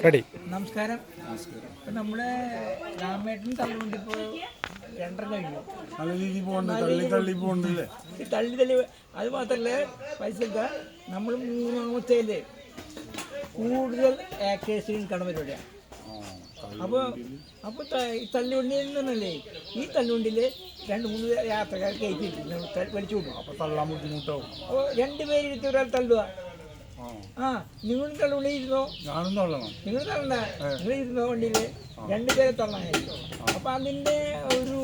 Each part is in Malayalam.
റെഡി. നമസ്കാരം. ഇപ്പം നമ്മുടെ രാമേട്ടൻ തള്ളുകൊണ്ട് ഇപ്പോൾ 2.5 കഴിഞ്ഞു. തള്ളി അത് മാത്രമല്ല പൈസ നമ്മൾ 3-ാമത്തേല് കൂടുതൽ ആക്ടേഴ്സിന് കട പരിപാടിയാണ്. അപ്പോൾ ഈ തള്ളുവണ്ടിയിൽ നിന്നല്ലേ ഈ തള്ളുവണ്ടിയിൽ 2-3 യാത്രക്കാർ കയറ്റിയിട്ട് വലിച്ചു വിടും. അപ്പോൾ തള്ളാൻ ബുദ്ധിമുട്ടാവും. അപ്പോൾ 2 പേരെടുത്ത് ഒരാൾ തള്ളുക. നിങ്ങൾ തള്ളുവണ്ടി ഇരുന്നോ, ഞാനും തള്ളണം. നിങ്ങൾ തള്ളണ്ട, നിങ്ങൾ ഇരുന്നോ വണ്ടിയിൽ 2 പേരെ തള്ളാനായിരിക്കും. അപ്പം അതിൻ്റെ ഒരു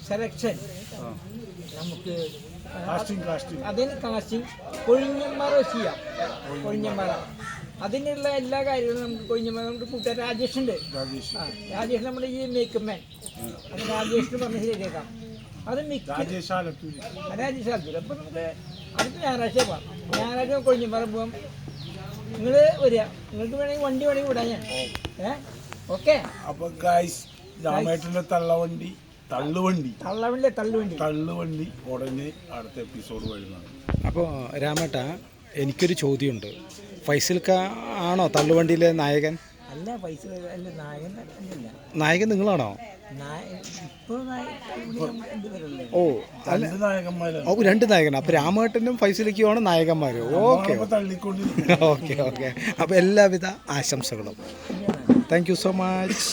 സെലക്ഷൻ നമുക്ക് അതിന് കാസ്റ്റിംഗ് കൊഴിഞ്ഞന്മാര ചെയ്യാം. കൊഴിഞ്ഞന്മാര അതിനുള്ള എല്ലാ കാര്യങ്ങളും നമുക്ക് കൊഴിഞ്ഞന്മാര നമ്മുടെ കൂട്ടുകാർ രാജേഷുണ്ട്. രാജേഷ് നമ്മുടെ ഈ മേക്കപ്പ് മാൻ, അത് രാജേഷിന് പറഞ്ഞ് ശരിയാക്കാം. അത് രാജേഷ് ആലത്തൂർ. അപ്പം നമുക്ക് അടുത്ത ഞായറാഴ്ച പോവാം. ഞായറാഴ്ച കൊഴിഞ്ഞന്മാര പോവാം. നിങ്ങൾ വരിക, നിങ്ങൾക്ക് വേണമെങ്കിൽ വണ്ടി വിടാൻ ഞാൻ. ഓക്കെ. അപ്പൊ രാമേട്ടന്റെ തള്ളുവണ്ടി ഉടനെ അടുത്ത എപ്പിസോഡ് വരുന്നതാണ്. അപ്പോൾ രാമേട്ട, എനിക്കൊരു ചോദ്യമുണ്ട്. ഫൈസൽക്ക ആണോ തള്ളുവണ്ടിയിലെ നായകൻ? അല്ല, ഫൈസൽ അല്ല നായകൻ. അല്ല, നായകൻ നിങ്ങളാണോ? ഓ, അല്ല, 2 നായകൻ. അപ്പോൾ രാമേട്ടനും ഫൈസലിക്കുമാണ് നായകന്മാർ. Okay okay okay. അപ്പോൾ എല്ലാവിധ ആശംസകളും. Thank you so much.